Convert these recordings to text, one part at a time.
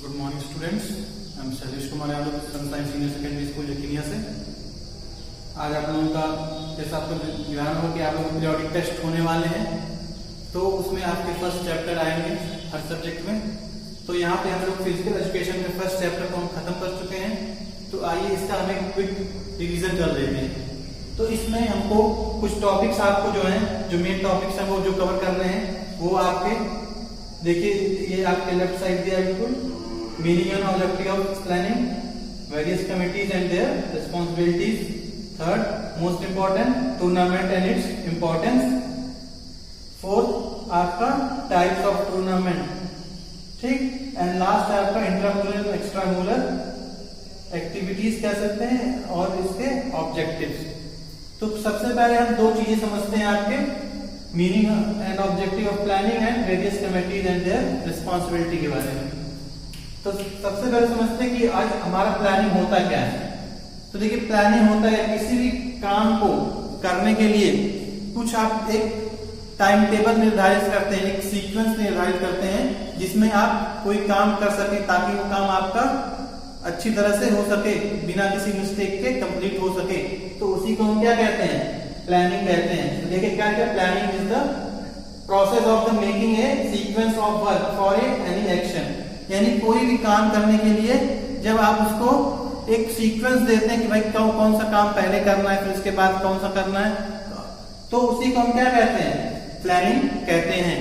Good morning students, I am Shailesh Kumar Yadav, sunshine senior secondary school यकीनिया से। आज आप लोगों का जैसा आपको ध्यान होगा कि आप लोग पीरियोडिक टेस्ट होने वाले हैं, तो उसमें आपके फर्स्ट चैप्टर आएंगे हर सब्जेक्ट में। तो यहाँ पे हम लोग फिजिकल एजुकेशन में फर्स्ट चैप्टर को हम खत्म कर चुके हैं, तो आइए इसका हम एक क्विक रिवीजन कर लेते हैं। तो इसमें हमको कुछ टॉपिक्स आपको जो है, जो मेन टॉपिक्स हैं वो जो कवर करने हैं, वो आपके देखिए, ये आपके लेफ्ट साइड दिया है बिल्कुल। Meaning and objective of planning, various committees and there responsibilities. Third, most important tournament and its importance. Fourth, आपका टाइप्स ऑफ टूर्नामेंट, ठीक। एंड लास्ट है आपका इंट्रामुलर एक्स्ट्रामुलर एक्टिविटीज कह सकते हैं, और इसके ऑब्जेक्टिव्स। तो सबसे पहले हम दो चीजें समझते हैं, आपके meaning and objective of planning and various committees and their responsibility के बारे में। तो सबसे पहले समझते हैं कि आज हमारा प्लानिंग होता क्या है। तो देखिए, प्लानिंग होता है किसी भी काम को करने के लिए कुछ आप एक टाइम टेबल निर्धारित करते हैं, एक सीक्वेंस निर्धारित करते हैं, जिसमें आप कोई काम कर सके, ताकि वो काम आपका अच्छी तरह से हो सके, बिना किसी मिस्टेक के कंप्लीट हो सके। तो उसी को हम क्या कहते हैं, प्लानिंग कहते हैं। तो देखिए क्या क्या, planning is the process of the making a sequence of work for any action. यानी कोई भी काम करने के लिए जब आप उसको एक सीक्वेंस देते हैं कि भाई कौन सा काम पहले करना है, फिर उसके बाद कौन सा करना है, तो उसी को हम क्या कहते हैं, प्लानिंग कहते हैं,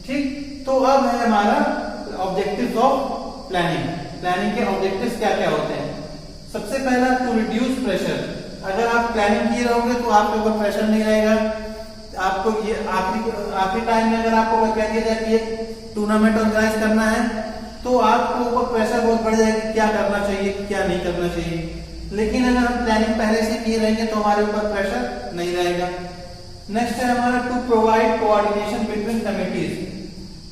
ठीक। तो अब है हमारा ऑब्जेक्टिव्स ऑफ प्लानिंग। प्लानिंग के ऑब्जेक्टिव्स क्या क्या होते हैं। सबसे पहला, टू रिड्यूस प्रेशर। अगर आप प्लानिंग किए रहोगे तो आपके ऊपर प्रेशर नहीं रहेगा। आपको ये आखिरी टाइम में अगर आपको कह दिया जाए कि एक टूर्नामेंट ऑर्गेनाइज करना है, तो आपको ऊपर प्रेशर बहुत बढ़ जाएगा, क्या करना चाहिए क्या नहीं करना चाहिए। लेकिन अगर हम प्लानिंग पहले से किए रहेंगे तो हमारे ऊपर प्रेशर नहीं रहेगा। नेक्स्ट है हमारा, to provide coordination between committees.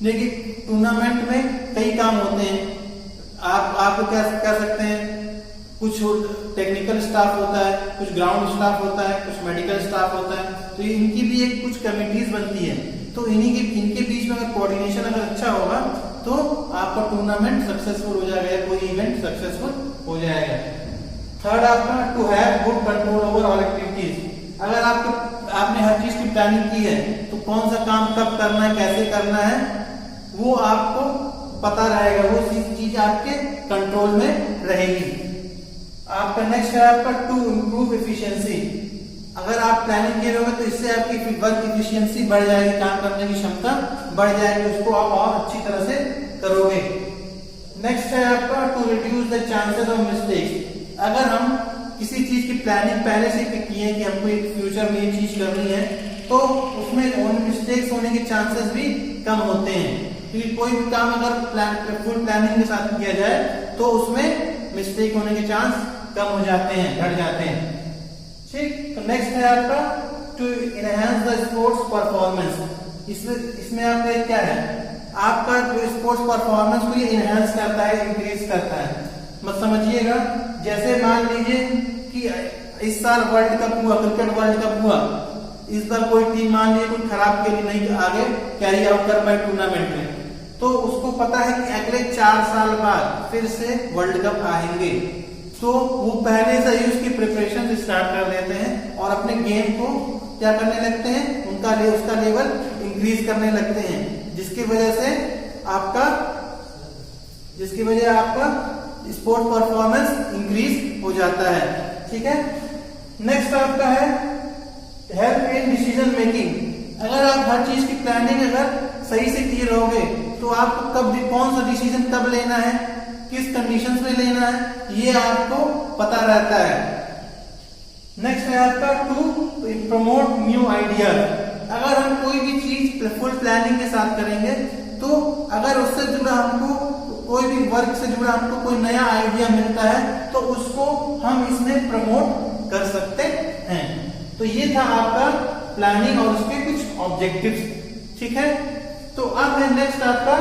देखिए, टूर्नामेंट में कई काम होते हैं, आपको क्या कर सकते हैं, कुछ टेक्निकल स्टाफ होता है, कुछ ग्राउंड स्टाफ होता है, कुछ मेडिकल स्टाफ होता है, तो इनकी भी एक कुछ कमिटीज बनती है। तो इनके बीच में अगर कोऑर्डिनेशन अगर अच्छा होगा तो आपका टूर्नामेंट सक्सेसफुल हो जाएगा, या कोई इवेंट सक्सेसफुल हो जाएगा। थर्ड आपका, to have good control over all activities. अगर आपने हर चीज की प्लानिंग की है, तो कौन सा काम कब करना है, कैसे करना है, वो आपको पता रहेगा, वो चीज आपके कंट्रोल में रहेगी। आपका नेक्स्ट है आपका, टू इम्प्रूव एफिशिएंसी। अगर आप प्लानिंग किए रहोगे तो इससे आपकी वर्क एफिशिएंसी बढ़ जाएगी, काम करने की क्षमता बढ़ जाएगी, उसको आप और अच्छी तरह से करोगे। नेक्स्ट है आपका, to reduce the chances of mistakes. अगर हम किसी चीज की प्लानिंग पहले से किए हैं कि हमको एक फ्यूचर में ये चीज करनी है, तो उसमें मिस्टेक्स होने के चांसेस भी कम होते हैं। क्योंकि कोई भी काम अगर फुल प्लानिंग के साथ किया जाए तो उसमें मिस्टेक होने के चांस कम हो जाते हैं, घट जाते हैं, ठीक। तो नेक्स्ट है आपका, to enhance the sports performance. इसमें आपका क्या है, आपका जो स्पोर्ट्स परफॉर्मेंस को ये इनहेंस करता है, इंक्रीज करता है। मत समझिएगा, जैसे मान लीजिए कि इस साल वर्ल्ड कप हुआ, क्रिकेट वर्ल्ड कप हुआ, इस बार कोई टीम मान लीजिए कोई खराब के लिए नहीं आगे कैरी आउट कर पाई टूर्नामेंट में, तो उसको पता है कि अगले 4 साल बाद फिर से वर्ल्ड कप आएंगे, तो वो पहले से ही उसकी प्रिपरेशन स्टार्ट कर देते हैं और अपने गेम को क्या करने लगते हैं, उसका लेवल इंक्रीज करने लगते हैं, जिसकी वजह आपका स्पोर्ट परफॉर्मेंस इंक्रीज हो जाता है, ठीक है। नेक्स्ट आपका है, हेल्प इन डिसीजन मेकिंग। अगर आप हर चीज की प्लानिंग अगर सही से किए रहोगे, तो आपको कब भी कौन सा डिसीजन कब लेना है, किस कंडीशंस में लेना है, ये आपको पता रहता है। नेक्स्ट है आपका, टू प्रमोट न्यू आइडिया। अगर हम कोई भी चीज फुल प्लानिंग के साथ करेंगे, तो अगर उससे जुड़ा हमको कोई भी वर्क से जुड़ा हमको कोई नया आइडिया मिलता है, तो उसको हम इसमें प्रमोट कर सकते हैं। तो ये था आपका प्लानिंग और उसके कुछ ऑब्जेक्टिव्स, ठीक है। तो अब है नेक्स्ट आपका,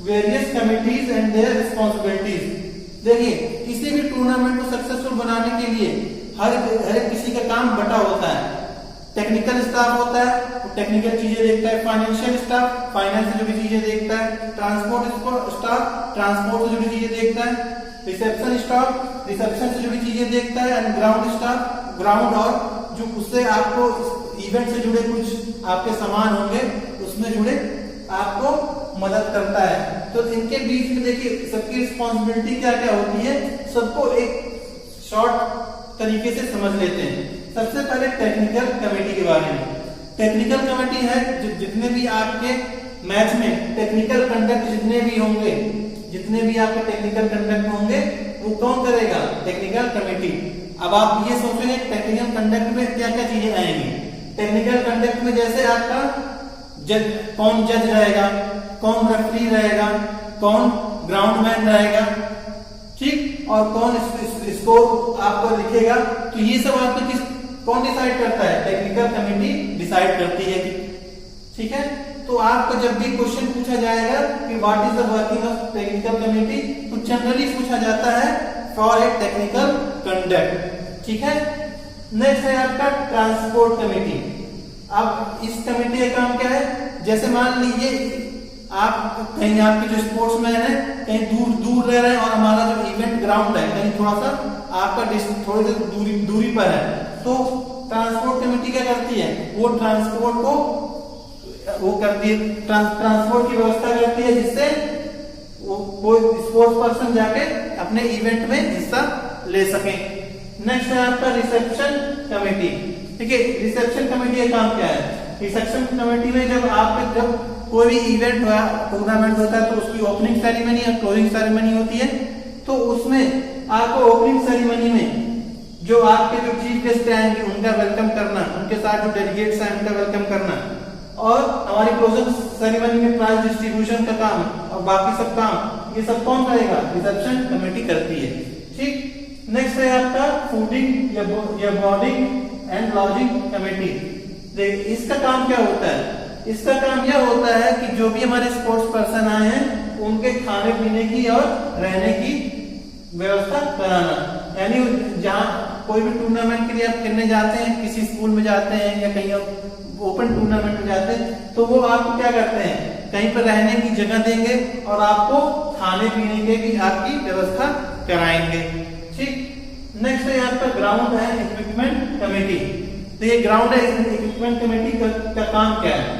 various committees and there responsibilities. देखिए, किसी भी टूर्नामेंट को सक्सेसफुल बनाने के लिए हर किसी का काम बटा होता है। टेक्निकल स्टाफ होता है, टेक्निकल चीजें देखता है, फाइनेंशियल स्टाफ फाइनेंस से जुड़ी चीजें देखता है, ट्रांसपोर्ट स्टाफ ट्रांसपोर्ट से जुड़ी चीजें देखता है, रिसेप्शन स्टाफ रिसेप्शन से जुड़ी चीजें देखता है, एंड ग्राउंड स्टाफ ग्राउंड और जो उससे आपको इवेंट से जुड़े कुछ आपके सामान होंगे उसमें जुड़े आपको मदद करता है। तो इनके बीच में देखिए सबकी रिस्पॉन्सिबिलिटी क्या क्या होती है, सबको एक शॉर्ट तरीके से समझ लेते हैं। सबसे पहले टेक्निकल कमेटी के बारे में। टेक्निकल कमेटी है जितने भी आपके मैच में टेक्निकल कंडक्ट जितने भी आपके टेक्निकल कंडक्ट होंगे वो कौन करेगा, टेक्निकल कमेटी। अब आप ये सोचेंगे टेक्निकल कंडक्ट में क्या क्या चीजें आएंगी। टेक्निकल कंडक्ट में जैसे आपका कौन जज रहेगा, कौन रेफरी रहेगा, कौन ग्राउंड मैन रहेगा, ठीक, और कौन स्कोर आपको लिखेगा। तो ये सब आपको कौन डिसाइड करता है, टेक्निकल कमेटी डिसाइड करती है, ठीक है। तो आपको जब भी क्वेश्चन पूछा जाएगा कि what is the working of technical committee, तो जनरली पूछा जाता है फॉर ए टेक्निकल कंडक्ट, ठीक है। नेक्स्ट है आपका ट्रांसपोर्ट कमेटी। अब इस कमेटी का काम क्या है, जैसे मान लीजिए आप कहीं आपके जो स्पोर्ट्समैन है कहीं दूर दूर रह रहे हैं और हमारा जो इवेंट ग्राउंड है कहीं थोड़ा सा आपका थोड़ी दूरी पर है, तो ट्रांसपोर्ट कमेटी क्या करती है, वो ट्रांसपोर्ट को वो करती है, ट्रांसपोर्ट की व्यवस्था करती है जिससे वो स्पोर्ट्स पर्सन जाके अपने इवेंट में हिस्सा ले सके। नेक्स्ट है आपका रिसेप्शन कमेटी, ठीक है। रिसेप्शन कमेटी का काम क्या है, रिसेप्शन कमेटी में जब कोई भी इवेंट हुआ टूर्नामेंट होता है तो उसकी ओपनिंग सेरेमनी और क्लोजिंग सेरेमनी होती है। तो उसमें आपको ओपनिंग सेरेमनी में जो आपके जो चीफ गेस्ट आएंगे उनका वेलकम करना, उनके साथ जो डेलीगेट्स हैं उनका वेलकम करना, और हमारी क्लोजिंग सेरेमनी में प्राइज डिस्ट्रीब्यूशन का काम और बाकी सब काम ये सब कौन करेगा, रिसेप्शन कमेटी करती है, ठीक। नेक्स्ट है आपका फूडिंग या बोर्डिंग एंड लॉजिंग कमेटी। इसका काम क्या होता है, इसका काम यह होता है कि जो भी हमारे स्पोर्ट्स पर्सन आए हैं उनके खाने पीने की और रहने की व्यवस्था कराना। यानी जहाँ कोई भी टूर्नामेंट के लिए आप खेलने जाते हैं, किसी स्कूल में जाते हैं या कहीं ओपन टूर्नामेंट में जाते हैं, तो वो आपको क्या करते हैं, कहीं पर रहने की जगह देंगे और आपको खाने पीने के भी आपकी व्यवस्था कराएंगे, ठीक। नेक्स्ट है आपका ग्राउंड है इक्विपमेंट कमेटी। तो ये ग्राउंड है इक्विपमेंट कमेटी का काम क्या है,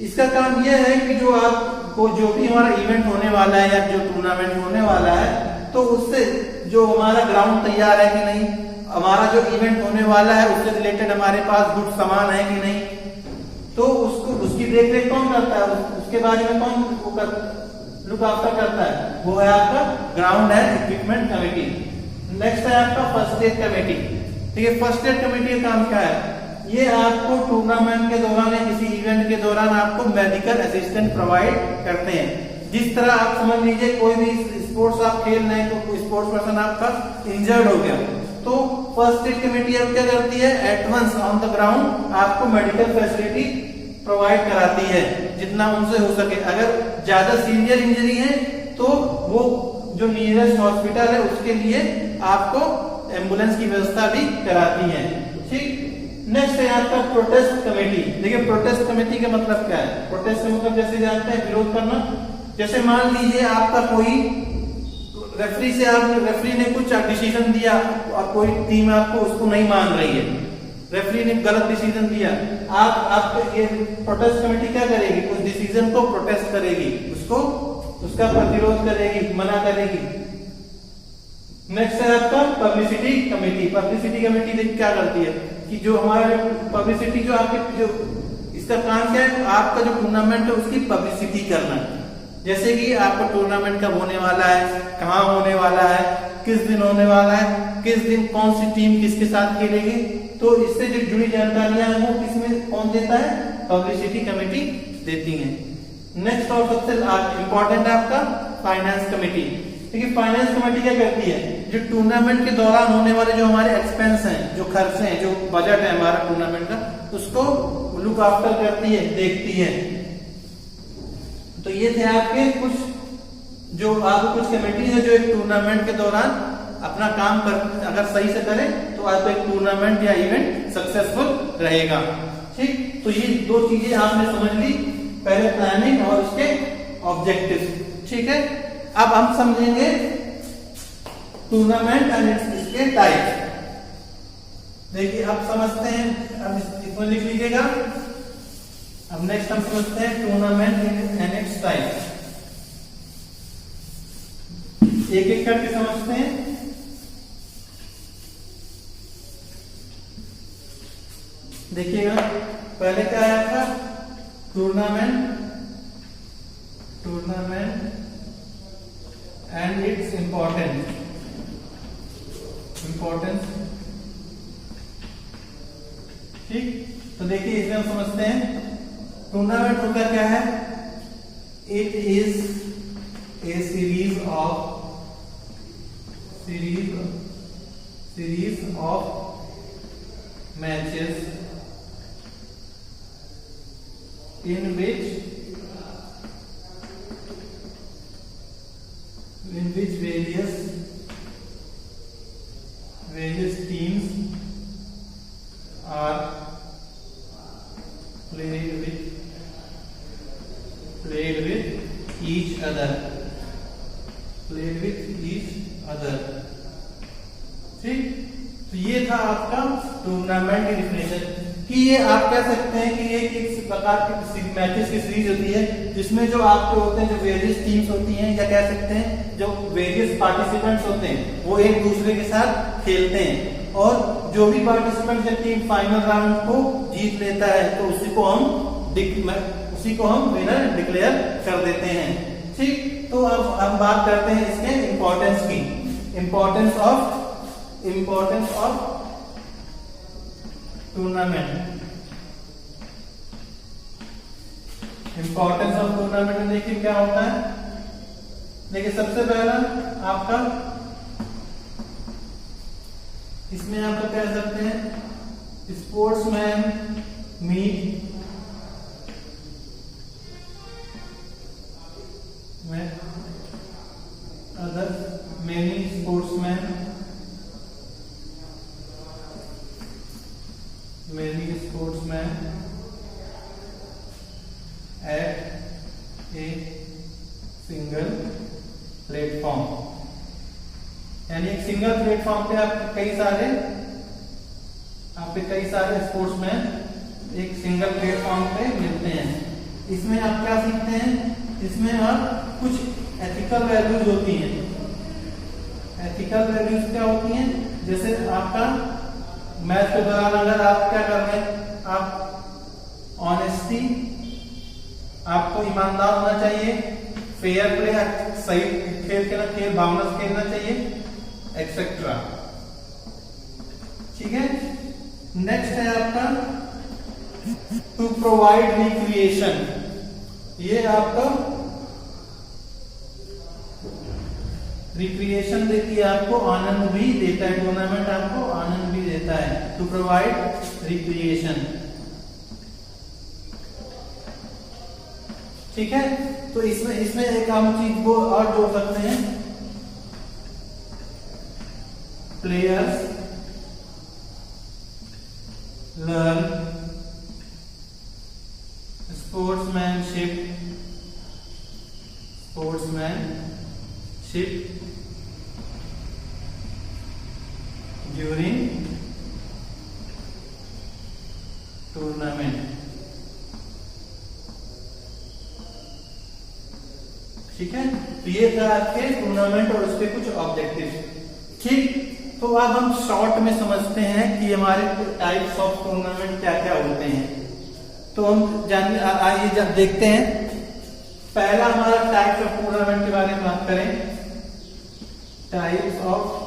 इसका काम यह है कि जो आपको जो भी हमारा इवेंट होने वाला है या जो टूर्नामेंट होने वाला है, तो उससे जो हमारा ग्राउंड तैयार है कि नहीं, हमारा जो इवेंट होने वाला है उससे रिलेटेड हमारे पास गुड सामान है कि नहीं, तो उसकी देखरेख कौन करता है, उसके बारे में कौन लुक आफ्टर करता है, वो है आपका ground and equipment committee. Next है आपका फर्स्ट एड कमेटी। ठीक है, फर्स्ट एड कमेटी का काम क्या है, ये आपको टूर्नामेंट के दौरान या किसी इवेंट के दौरान आपको मेडिकल असिस्टेंट प्रोवाइड करते हैं। जिस तरह आप समझ लीजिए कोई भी स्पोर्ट्स आप खेल रहे हैं, तो स्पोर्ट्स पर्सन आपका इंजर्ड हो गया, तो फर्स्ट एड कमेटी अब क्या करती है, at once on the ground आपको मेडिकल फैसिलिटी प्रोवाइड कराती है जितना उनसे हो सके। अगर ज्यादा सीवियर इंजरी है तो वो जो नियरेस्ट हॉस्पिटल है उसके लिए आपको एम्बुलेंस की व्यवस्था भी कराती है। ठीक, नेक्स्ट है आपका प्रोटेस्ट कमेटी। देखिए प्रोटेस्ट कमेटी का मतलब क्या है, प्रोटेस्ट का मतलब जैसे जानते हैं विरोध करना। जैसे मान लीजिए आपका कोई रेफरी ने कुछ डिसीजन दिया और कोई टीम आपको उसको नहीं मान रही है, रेफरी ने गलत डिसीजन दिया, आप ये प्रोटेस्ट कमेटी क्या करेगी, उस डिसीजन को प्रोटेस्ट करेगी, उसका प्रतिरोध करेगी, मना करेगी। नेक्स्ट है आपका पब्लिसिटी कमेटी। पब्लिसिटी कमेटी क्या करती है कि जो हमारा पब्लिसिटी जो आपके इसका काम क्या है, आपका जो टूर्नामेंट है उसकी पब्लिसिटी करना। जैसे कि आपका टूर्नामेंट कब होने वाला है, कहाँ होने वाला है, किस दिन होने वाला है, किस दिन कौन सी टीम किसके साथ खेलेगी, तो इससे जो जुड़ी जानकारियां हैं वो किसमें कौन देता है, पब्लिसिटी कमेटी देती है। नेक्स्ट और सबसे इंपॉर्टेंट है आपका फाइनेंस कमेटी। देखिए फाइनेंस कमेटी क्या करती है, जो टूर्नामेंट के दौरान होने वाले जो हमारे एक्सपेंस हैं, जो खर्चे हैं, जो बजट है हमारा टूर्नामेंट का, उसको लुक आफ्टर करती है, देखती है। तो ये थे आपके कुछ कुछ कमेटी है जो एक टूर्नामेंट के दौरान अपना काम अगर सही से करें तो आपका एक टूर्नामेंट या इवेंट सक्सेसफुल रहेगा। ठीक, तो ये दो चीजें आपने समझ ली, पहले प्लानिंग और उसके ऑब्जेक्टिव। ठीक है, अब हम समझेंगे टूर्नामेंट एंड इसके टाइप। देखिए अब समझते हैं, अब इसमें लिख लीजिएगा। अब नेक्स्ट हम समझते हैं टूर्नामेंट एंड इट्स टाइप। एक एक करके समझते हैं। देखिएगा पहले क्या है आपका टूर्नामेंट एंड इट्स इंपॉर्टेंस। ठीक, तो देखिए इसमें हम समझते हैं टूर्नामेंट होता क्या है। It is a series of matches in which various teams are played with each other। ठीक, तो ये था आपका टूर्नामेंट की डिफिनेशन कि ये आप कह सकते हैं कि ये किस प्रकार की मैचेस की सीरीज होती है जिसमें जो आपके होते हैं, जो वेरियस टीम्स होती हैं, या कह सकते हैं जो वेरियस पार्टिसिपेंट्स होते हैं वो एक दूसरे के साथ खेलते हैं, और जो भी पार्टिसिपेंट या टीम फाइनल राउंड को जीत लेता है तो उसी को हम विनर डिक्लेयर कर देते हैं। ठीक, तो अब हम बात करते हैं इसके इंपॉर्टेंस की। Importance of tournament. Importance of tournament में देखिए क्या होता है। देखिए सबसे पहला आपका इसमें आप कह सकते हैं sportsman meet other many sportsman at a single platform. यानी एक सिंगल प्लेटफॉर्म पे आपके कई सारे स्पोर्ट्समैन एक सिंगल प्लेटफॉर्म पे मिलते हैं। इसमें आप क्या सीखते हैं, इसमें आप कुछ एथिकल वैल्यूज होती हैं। एथिकल वैल्यूज क्या होती हैं, जैसे आपका मैच के दौरान अगर आप क्या कर रहे हैं, आप ऑनेस्टी, आपको ईमानदार होना चाहिए, फेयर प्ले, सही खेल भावना से खेलना चाहिए, एक्सेट्रा। ठीक है, नेक्स्ट है आपका टू प्रोवाइड रिक्रिएशन। ये आपका रिक्रिएशन देती है, आपको आनंद भी देता है। टूर्नामेंट आपको आनंद भी देता है, टू प्रोवाइड रिक्रिएशन। ठीक है, तो इसमें एक हम चीज को और जोड़ सकते हैं, players learn sportsmanship during tournament. ठीक है, तो ये था आपके टूर्नामेंट और उसके कुछ ऑब्जेक्टिव। ठीक, तो अब हम शॉर्ट में समझते हैं कि हमारे टाइप्स ऑफ टूर्नामेंट क्या क्या होते हैं। तो हम आइए जब देखते हैं, पहला हमारा टाइप्स ऑफ टूर्नामेंट के बारे में बात करें। टाइप्स ऑफ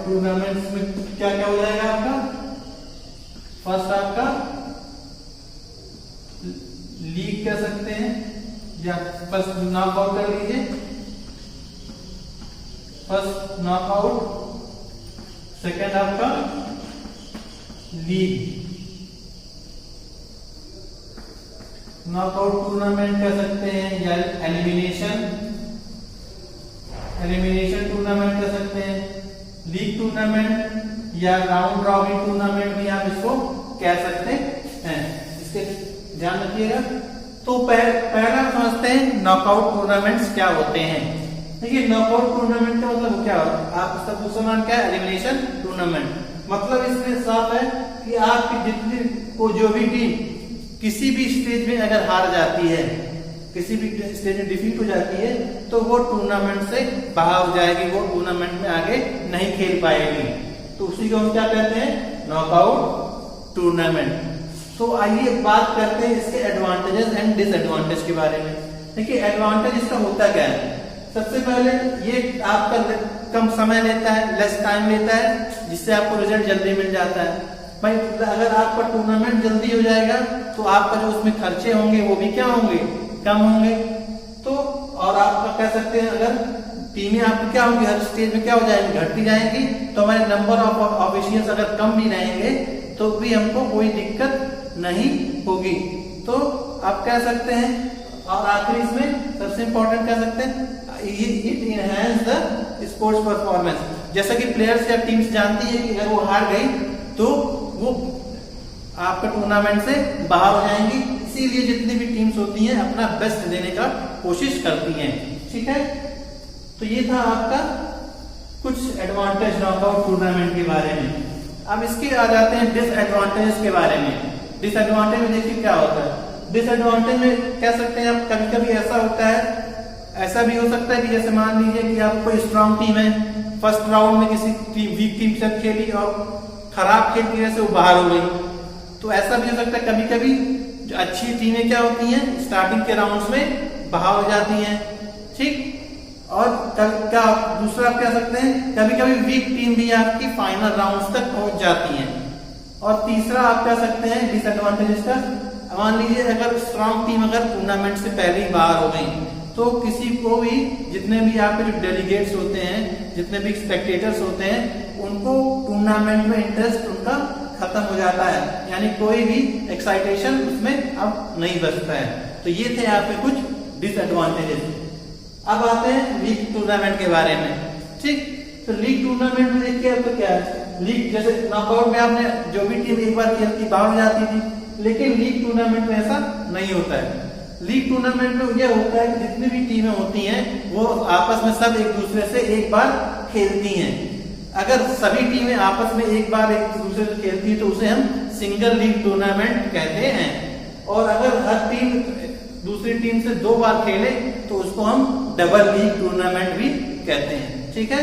टूर्नामेंट्स में क्या क्या हो जाएगा आपका। फर्स्ट आपका लीग कह सकते हैं, या फर्स्ट नॉकआउट कर लीजिए, फर्स्ट नॉकआउट। सेकेंड आपका लीग। नॉकआउट टूर्नामेंट कह सकते हैं, या एलिमिनेशन टूर्नामेंट कह सकते हैं, लीग टूर्नामेंट या राउंड रॉबिन टूर्नामेंट भी आप इसको कह सकते हैं। इसके ध्यान रखिएगा। तो पहला समझते हैं नॉकआउट टूर्नामेंट्स क्या होते हैं। देखिए नॉकआउट टूर्नामेंट का मतलब क्या होता है, आप इसका दूसरा नाम क्या है, एलिमिनेशन टूर्नामेंट। मतलब इसमें साफ है कि आपकी जितनी को जो भी टीम किसी भी स्टेज में अगर हार जाती है, किसी भी स्टेज में डिफीट हो जाती है, तो वो टूर्नामेंट से बाहर हो जाएगी, वो टूर्नामेंट में आगे नहीं खेल पाएगी। तो उसी को हम क्या कहते हैं, नॉकआउट टूर्नामेंट। तो आइए बात करते हैं इसके एडवांटेजेस एंड डिसएडवांटेज के बारे में। देखिए एडवांटेज इसका होता क्या है। सबसे पहले ये आपका कम समय लेता है, लेस टाइम लेता है, जिससे आपको रिजल्ट जल्दी मिल जाता है। भाई अगर आपका टूर्नामेंट जल्दी हो जाएगा तो आपका जो उसमें खर्चे होंगे वो भी क्या होंगे, कम होंगे। तो और आप कह सकते हैं अगर टीमें आपकी क्या होंगी, हर स्टेज में क्या हो जाएंगी, घटती जाएंगी, तो हमारे नंबर ऑफ ऑफिशियल्स अगर कम भी रहेंगे तो भी हमको कोई दिक्कत नहीं होगी। तो आप कह सकते हैं, और आखिरी इसमें सबसे इंपॉर्टेंट कह सकते हैं, it enhance the sports performance. जैसा कि प्लेयर्स या टीम्स जानती है कि अगर वो हार गई तो वो आपका टूर्नामेंट से बाहर हो जाएंगी, इसीलिए जितनी भी टीम्स होती हैं अपना बेस्ट देने का कोशिश करती हैं। ठीक है, तो ये था आपका कुछ एडवांटेज नॉकआउट टूर्नामेंट के बारे में। अब इसके आ जाते हैं डिसएडवांटेज के बारे में। डिसएडवांटेज में देखिए क्या होता है। डिसएडवांटेज में कह सकते हैं आप, कभी कभी ऐसा होता है, ऐसा भी हो सकता है कि जैसे मान लीजिए कि आप कोई स्ट्रांग टीम है, फर्स्ट राउंड में किसी वीक टीम से खेली और खराब खेल की वजह से वो बाहर हो गई। तो ऐसा भी हो सकता है कभी कभी जो अच्छी टीमें क्या होती हैं स्टार्टिंग के राउंड्स में बाहर हो जाती हैं। ठीक, और क्या दूसरा आप कह सकते हैं कभी कभी वीक टीम भी आपकी फाइनल राउंड्स तक पहुंच जाती हैं। और तीसरा आप कह सकते हैं डिसएडवांटेजेस का, मान लीजिए अगर स्ट्रांग टीम अगर टूर्नामेंट से पहले ही बाहर हो गई तो किसी को भी, जितने भी आपके जो डेलीगेट्स होते हैं, जितने भी स्पेक्टेटर्स होते हैं, उनको टूर्नामेंट में इंटरेस्ट उनका खत्म हो जाता है, यानी कोई भी एक्साइटेशन उसमें अब नहीं बचता है। तो ये थे आपके कुछ डिसएडवांटेजेस। अब आते हैं लीग टूर्नामेंट के बारे में। ठीक, तो लीग टूर्नामेंट में देखिए आपको क्या है, लीग जैसे नॉकआउट में आपने जो भी टीम एक बार खेलती बाहर हो जाती थी, लेकिन लीग टूर्नामेंट में ऐसा नहीं होता है। लीग टूर्नामेंट में यह होता है कि जितनी भी टीमें होती हैं वो आपस में सब एक दूसरे से एक बार खेलती हैं। अगर सभी टीमें आपस में एक बार एक दूसरे से खेलती है तो उसे हम सिंगल लीग टूर्नामेंट कहते हैं। और अगर हर टीम दूसरी टीम से 2 बार खेले तो उसको हम डबल लीग टूर्नामेंट भी कहते हैं। ठीक है,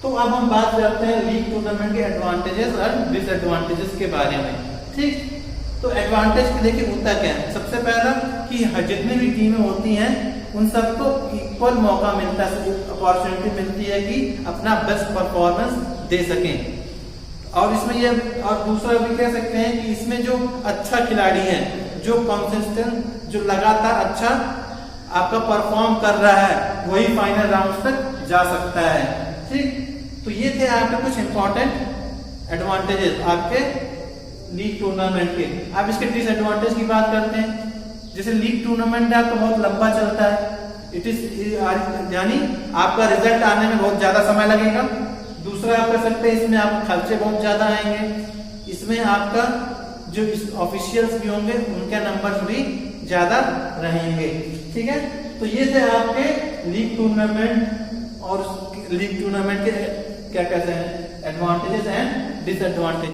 तो अब हम बात करते हैं लीग टूर्नामेंट के एडवांटेजेस और डिसएडवांटेजेस के बारे में। ठीक, तो एडवांटेज देखिए होता क्या है। सबसे पहला कि जितनी भी टीमें होती हैं उन सबको इक्वल मौका मिलता है, अपॉर्चुनिटी मिलती है कि अपना बेस्ट परफॉर्मेंस दे सकें। और इसमें ये, और दूसरा भी कह सकते हैं कि इसमें जो अच्छा खिलाड़ी है, जो कंसिस्टेंट, जो लगातार अच्छा आपका परफॉर्म कर रहा है, वही फाइनल राउंड तक जा सकता है। ठीक, तो ये थे आपके कुछ इंपॉर्टेंट एडवांटेजेस आपके लीग टूर्नामेंट के। अब इसके डिसएडवांटेज की बात करते हैं। जैसे लीग टूर्नामेंट आपका बहुत लंबा चलता है, इट इज यानी आपका रिजल्ट आने में बहुत ज्यादा समय लगेगा। दूसरा आप कह सकते हैं इसमें आपको खर्चे बहुत ज्यादा आएंगे। इसमें आपका जो ऑफिशियल्स भी होंगे उनके नंबर्स भी ज्यादा रहेंगे। ठीक है, तो ये थे आपके लीग टूर्नामेंट और लीग टूर्नामेंट के क्या कहते हैं एडवांटेजेस एंड डिसएडवांटेज।